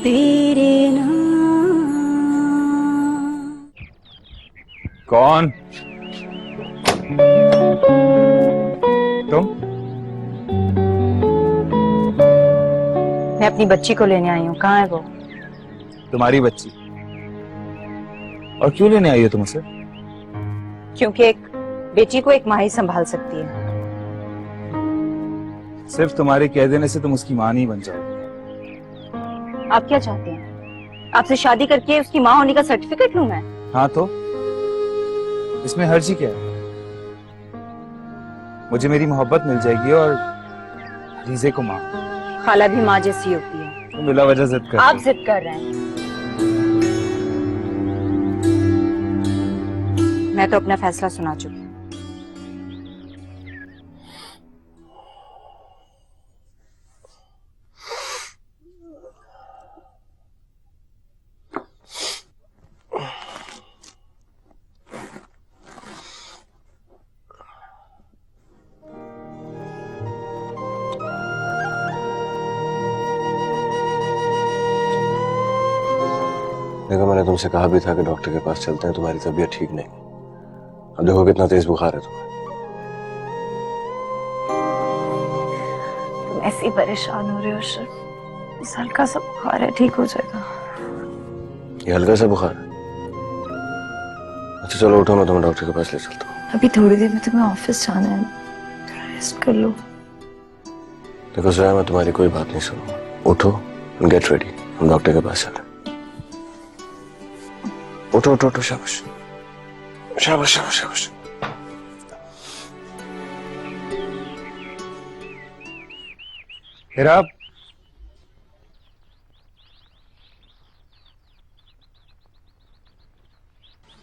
तेरे नाम। कौन? तुम? मैं अपनी बच्ची को लेने आई हूँ। कहाँ है वो? तुम्हारी बच्ची? और क्यों लेने आई हो तुम उसे? क्योंकि एक बेटी को एक माँ ही संभाल सकती है। सिर्फ तुम्हारे कह देने से तुम उसकी मां नहीं बन जाओगी। आप क्या चाहते हैं? आपसे शादी करके उसकी माँ होने का सर्टिफिकेट लूं मैं? हाँ तो इसमें हर्ज ही क्या है? मुझे मेरी मोहब्बत मिल जाएगी और रीजे को मां। खाला भी माँ जैसी होती है। तुम बिला वजह जिद कर आप जिद कर रहे हैं। मैं तो अपना फैसला सुना चुकी हूँ। देखो, मैंने तुमसे कहा भी था कि डॉक्टर के पास चलते हैं, तुम्हारी तबीयत ठीक नहीं। अब देखो कितना तेज बुखार है तुम्हें। तुम ऐसे ही परेशान हो रहे हो सर। बस हल्का सा बुखार है, ठीक हो जाएगा। ये हल्का सा बुखार है? अच्छा चलो उठो, मैं तुम्हें डॉक्टर के पास ले चलता हूँ। अभी थोड़ी देर में तुम्हें ऑफिस जाना है, थोड़ा रेस्ट कर लो। देखो श्रेया, मैं तुम्हारी कोई बात नहीं सुनूंगा। उठो, गेट रेडी, हम डॉक्टर के पास चलें। उठो उठो उठो, शाबाश शाबाश शाबाश शाबाश। फिर आप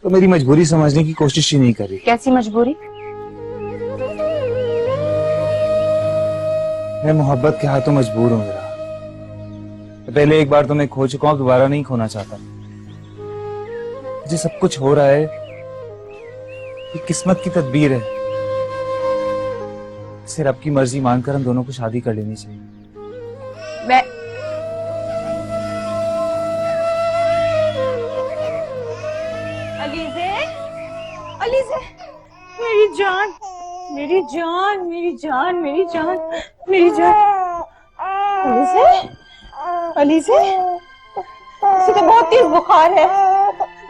तो मेरी मजबूरी समझने की कोशिश ही नहीं करी। कैसी मजबूरी? मैं मोहब्बत के हाथों मजबूर हूं। मेरा पहले एक बार तो मैं खो चुका हूं, दोबारा नहीं खोना चाहता। मुझे सब कुछ हो रहा है, ये किस्मत की तदबीर है। सिर्फ रब की मर्जी मानकर हम दोनों को शादी कर लेनी चाहिए। मैं अलीज़े, अलीज़े, मेरी जान, मेरी जान, मेरी जान, मेरी जान, मेरी जान। अलीज़े, अलीज़े, इसे तो बहुत तेज बुखार है।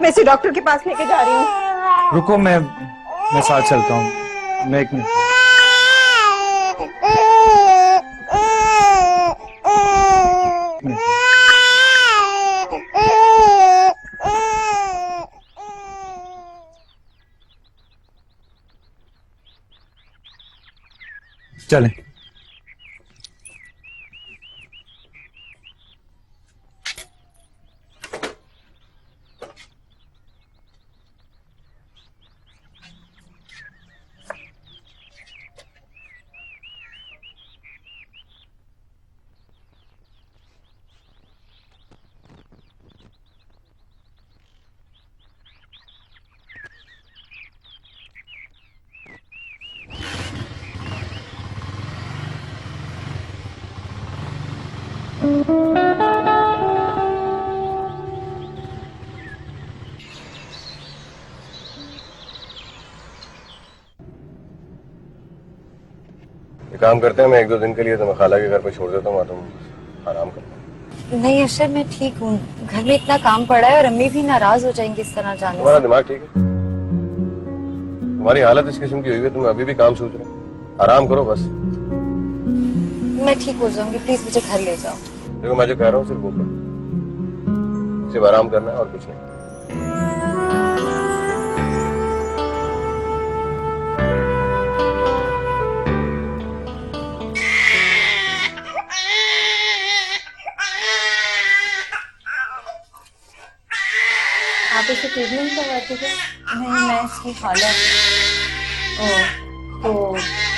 मैं इसे डॉक्टर के पास लेके जा रही हूँ। रुको, मैं साथ चलता हूँ। मैं एक मिनट। चलें। काम करते हैं, मैं एक दो दिन के लिए तुम्हें खाला के घर पे छोड़ देता हूँ, तुम आराम करो। नहीं अशर, मैं ठीक हूँ। घर में इतना काम पड़ा है और अम्मी भी नाराज हो जाएंगी इस तरह जाने तुम्हारा से। दिमाग ठीक है? तुम्हारी हालत इस किस्म की हुई है, तुम अभी भी काम सोच रहे हो? आराम करो बस। मैं ठीक हो जाऊंगी, प्लीज मुझे घर ले जाओ। देखो, मैं जो कह रहा हूँ सिर्फ वो करो, सिर्फ आराम करना है और कुछ नहीं। आप इसे ट्रीटमेंट करवाते थे? नहीं, मैं इसकी खाला। ओह, तो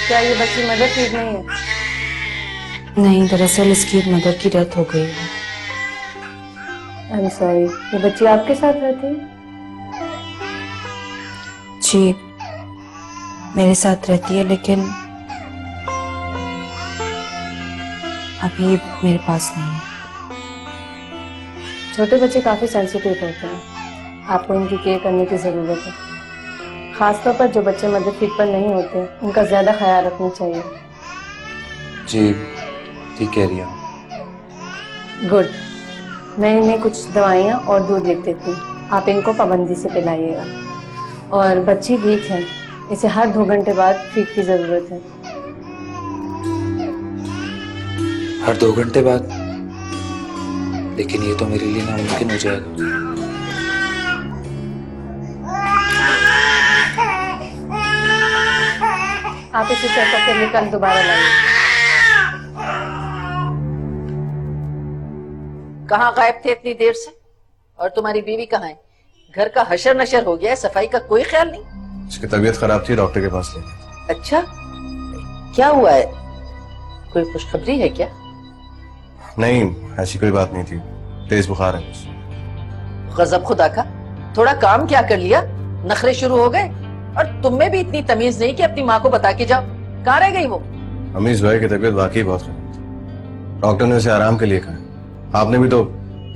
क्या ये बच्ची मदर ठीक नहीं है? नहीं, दरअसल इसकी एक मदर की डेथ हो गई है। I am sorry. ये बच्ची आपके साथ रहती है? जी, मेरे साथ रहती है, लेकिन अभी मेरे पास नहीं है। छोटे बच्चे काफी सेंसिटिव होते हैं, आपको इनकी केयर करने की जरूरत है। खासतौर पर जो बच्चे मदर फीड पर नहीं होते उनका ज्यादा ख्याल रखना चाहिए। जी ठीक कह रही हैं। गुड। मैं इन्हें कुछ दवाइयाँ और दूध लिख देती हूँ, आप इनको पाबंदी से पिलाइएगा। और बच्ची वीक है, इसे हर 2 घंटे बाद फीड की जरूरत है। हर 2 घंटे बाद? लेकिन ये तो मेरे लिए नामुमकिन हो जाएगा। आप इसे चेकअप के लिए कल दोबारा लाइए। कहाँ गायब थे इतनी देर से? और तुम्हारी बीवी कहाँ है? घर का हशर नशर हो गया है, सफाई का कोई ख्याल नहीं। उसकी तबीयत खराब थी, डॉक्टर के पास ले गए। अच्छा, क्या हुआ है? कोई खुशखबरी है क्या? नहीं, ऐसी कोई बात नहीं थी, तेज बुखार है। गजब खुदा का, थोड़ा काम क्या कर लिया, नखरे शुरू हो गए। और तुम में भी इतनी तमीज नहीं कि अपनी माँ को बता के जाओ। कहाँ रह गई वो? अम्मी जोया की तबीयत वाकई बहुत खराब थी, डॉक्टर ने उसे आराम के लिए कहा। आपने भी तो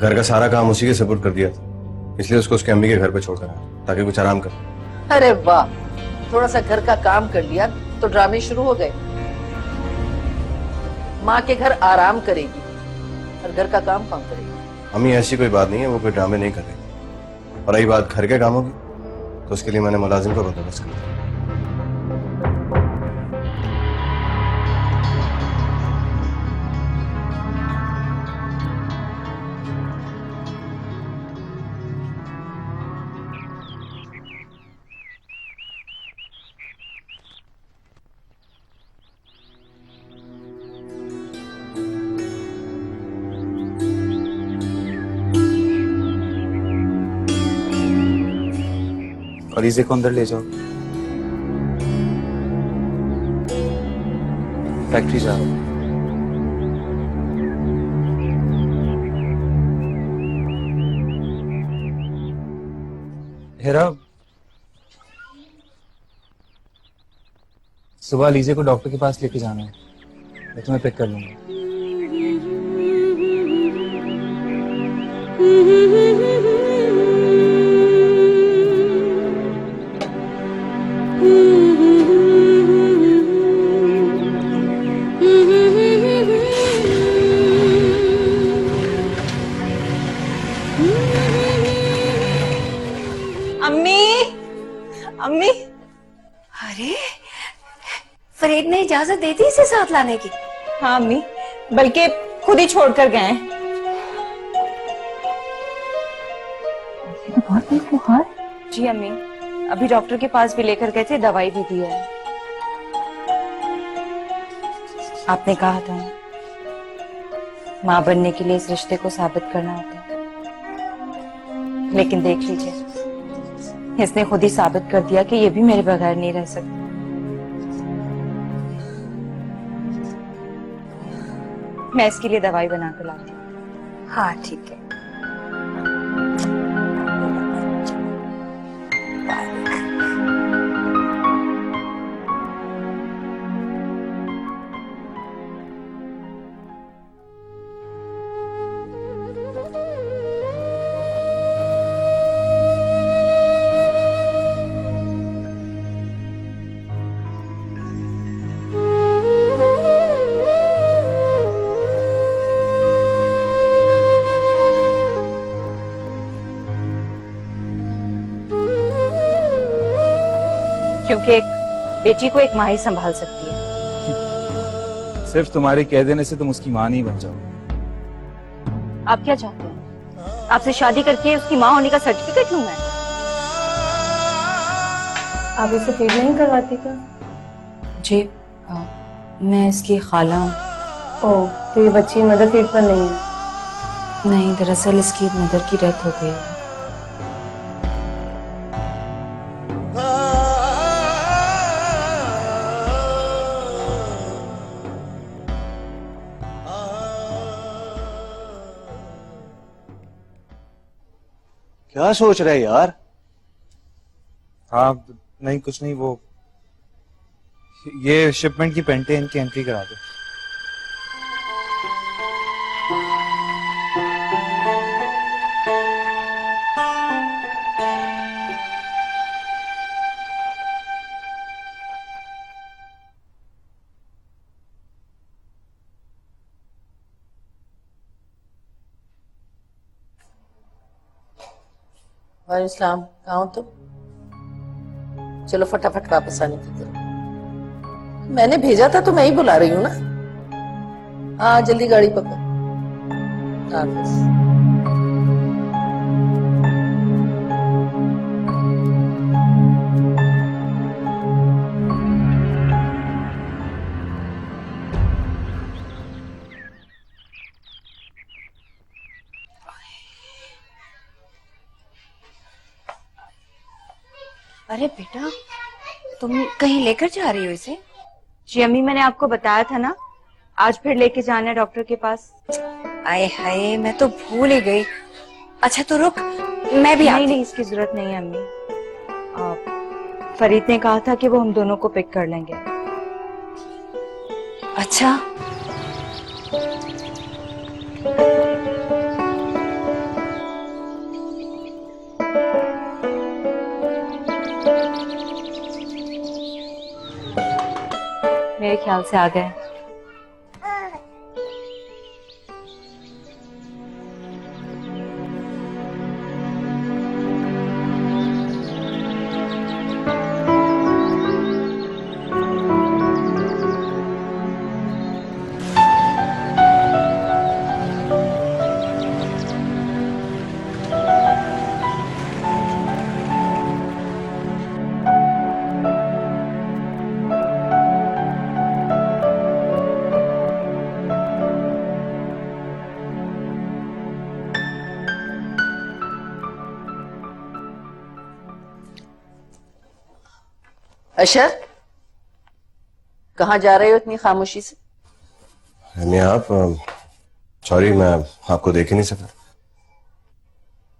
घर का सारा काम उसी के सपोर्ट कर दिया था, इसलिए उसको उसके अम्मी के घर पे छोड़कर आया ताकि कुछ आराम करे। अरे वाह, थोड़ा सा घर का काम कर लिया तो ड्रामे शुरू हो गए। माँ के घर आराम करेगी और घर का काम कौन करेगी? अम्मी ऐसी कोई बात नहीं है, वो कोई ड्रामे नहीं कर रही। और रही बात घर के कामों की, तो उसके लिए मैंने मुलाजिम को बंदोबस्त कर दिया। और इसे को अंदर ले जाओ, फैक्ट्री जाओ। हेरा, सुबह लीजे को डॉक्टर के पास लेके जाना है, मैं तुम्हें पिक कर लूंगा। अम्मी, अम्मी। अरे, फरीद ने इजाजत दे दी इसे साथ लाने की? हाँ अम्मी, बल्कि खुद ही छोड़ कर गए हैं। बहुत तेज बुखार? जी अम्मी, अभी डॉक्टर के पास भी लेकर गए थे, दवाई भी दी है। आपने कहा था ना, माँ बनने के लिए इस रिश्ते को साबित करना होता है। लेकिन देख लीजिए, इसने खुद ही साबित कर दिया कि ये भी मेरे बगैर नहीं रह सकती। मैं इसके लिए दवाई बना कर लाती हूँ। हाँ ठीक है। क्योंकि एक बेटी को एक माँ ही संभाल सकती है। सिर्फ तुम्हारे कह देने से तुम उसकी मां नहीं बन जाओ। आप क्या चाहते हैं? आपसे शादी करके उसकी माँ होने का सर्टिफिकेट लूं मैं? आप इसे फीड नहीं करवाती क्या? जी, मैं इसकी खाला हूँ। ओह, तो ये बच्ची मदर फीड पर नहीं है? नहीं, दरअसल इसकी मदर की डेथ हो गई है। क्या सोच रहे यार? हाँ नहीं, कुछ नहीं, वो ये शिपमेंट की पेंटे इनकी एंट्री करा दो। वालेकुम सलाम, कहाँ हो तुम? चलो फटाफट वापस आने की करो। मैंने भेजा था तो मैं ही बुला रही हूँ ना। हाँ जल्दी गाड़ी पकड़ो। हाफिज। अरे बेटा, तुम कहीं लेकर जा रही हो इसे? जी अम्मी, मैंने आपको बताया था ना, आज फिर लेके जाना है डॉक्टर के पास। आए हाय, मैं तो भूल ही गई। अच्छा तो रुक, मैं भी नहीं आती। नहीं, इसकी जरूरत नहीं है अम्मी। फरीद ने कहा था कि वो हम दोनों को पिक कर लेंगे। अच्छा मेरे ख्याल से आ गए। अशर, कहाँ जा रहे हो इतनी खामोशी से? अम्मी आप, सॉरी मैं आपको देख ही नहीं सका।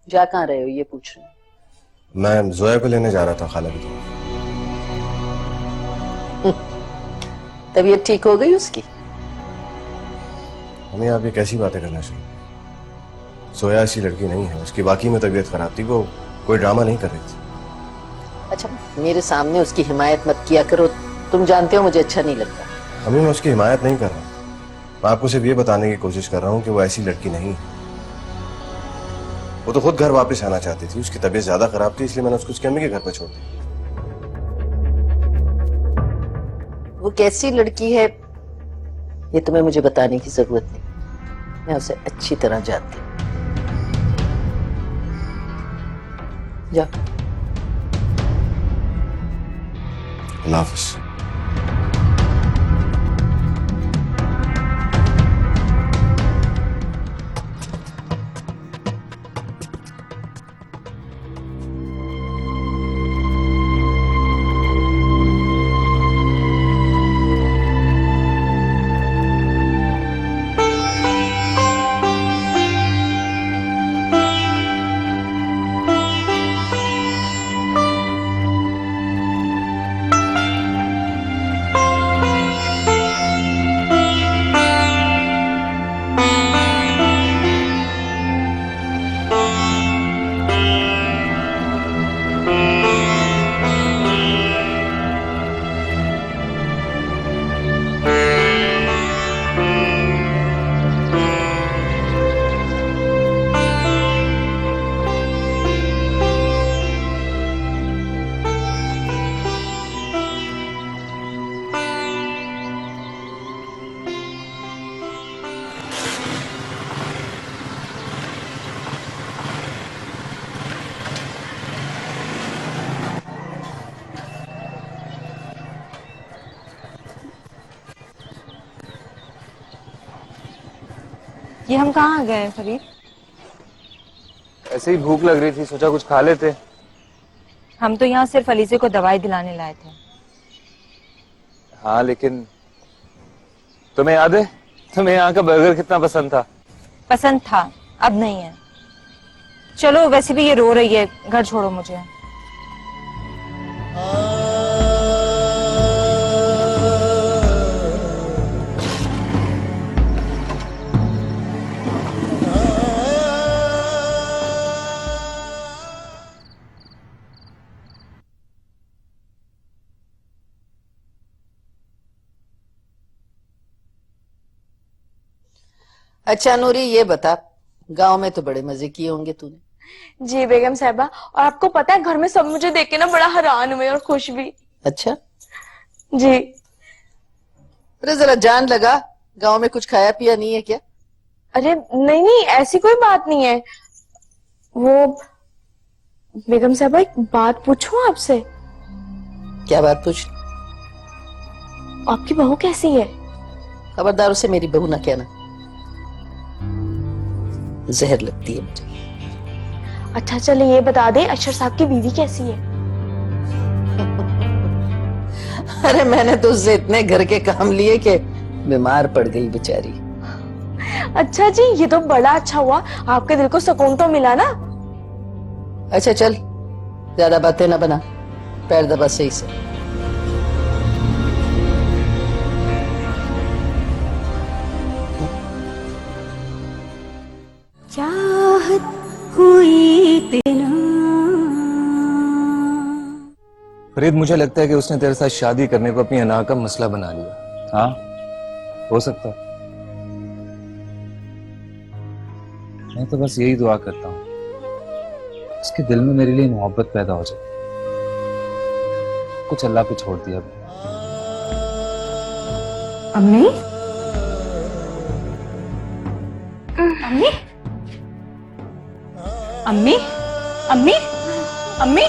जा कहाँ रहे हो ये पूछ रही हूँ। मैं जोया को लेने जा रहा था खाला की तरफ। तबीयत ठीक हो गई उसकी? हमें आप ये कैसी बातें करना चाहिए? जोया ऐसी लड़की नहीं है, उसकी वाकई में तबीयत खराब थी, वो कोई ड्रामा नहीं कर रही थी। अच्छा मेरे सामने उसकी हिमायत मत किया करो, तुम जानते हो मुझे अच्छा नहीं लगता। हमें मैं उसकी हिमायत नहीं कर रहा, मैं आपको सिर्फ ये बताने की कोशिश कर रहा हूँ कि वो ऐसी लड़की नहीं है। वो तो खुद घर वापस आना चाहती थी, उसकी तबीयत ज्यादा खराब थी, इसलिए मैंने उसको उसकी अम्मी के घर पर छोड़ दिया। वो कैसी लड़की है ये तुम्हें मुझे बताने की जरूरत नहीं, मैं उसे अच्छी तरह जानती हूँ। जाओ। अल्लाह हाफिज। ये हम कहाँ गए हैं फरीद? ऐसे ही भूख लग रही थी, सोचा कुछ खा लेते। हम तो यहाँ सिर्फ अलीजे को दवाई दिलाने लाए थे। हाँ लेकिन तुम्हें याद है तुम्हें यहाँ का बर्गर कितना पसंद था? पसंद था, अब नहीं है। चलो, वैसे भी ये रो रही है, घर छोड़ो मुझे। अच्छा नूरी ये बता, गांव में तो बड़े मजे किए होंगे तूने। जी बेगम साहबा, और आपको पता है घर में सब मुझे देख के ना बड़ा हैरान हुए और खुश भी। अच्छा, जी। अरे जरा जान लगा, गांव में कुछ खाया पिया नहीं है क्या? अरे नहीं नहीं, ऐसी कोई बात नहीं है। वो बेगम साहबा, एक बात पूछूं आपसे? क्या बात पूछ? आपकी बहू कैसी है? खबरदार उसे मेरी बहू ना कहना, जहर लगती है मुझे। अच्छा चलिए ये बता दे, अशर साहब की बीवी कैसी है? अरे मैंने तो उससे इतने घर के काम लिए कि बीमार पड़ गई बेचारी। अच्छा जी, ये तो बड़ा अच्छा हुआ, आपके दिल को सुकून तो मिला ना। अच्छा चल, ज्यादा बातें ना बना, पैर दबा सही से। चाहत हुई तेरा। फरीद, मुझे लगता है कि उसने तेरे साथ शादी करने को अपनी अना का मसला बना लिया। हाँ, हो सकता है। मैं तो बस यही दुआ करता हूँ, उसके दिल में मेरे लिए मोहब्बत पैदा हो जाए। कुछ अल्लाह पे छोड़ दिया मैंने। अम्मी, अम्मी, अम्मी, अम्मी, अम्मी।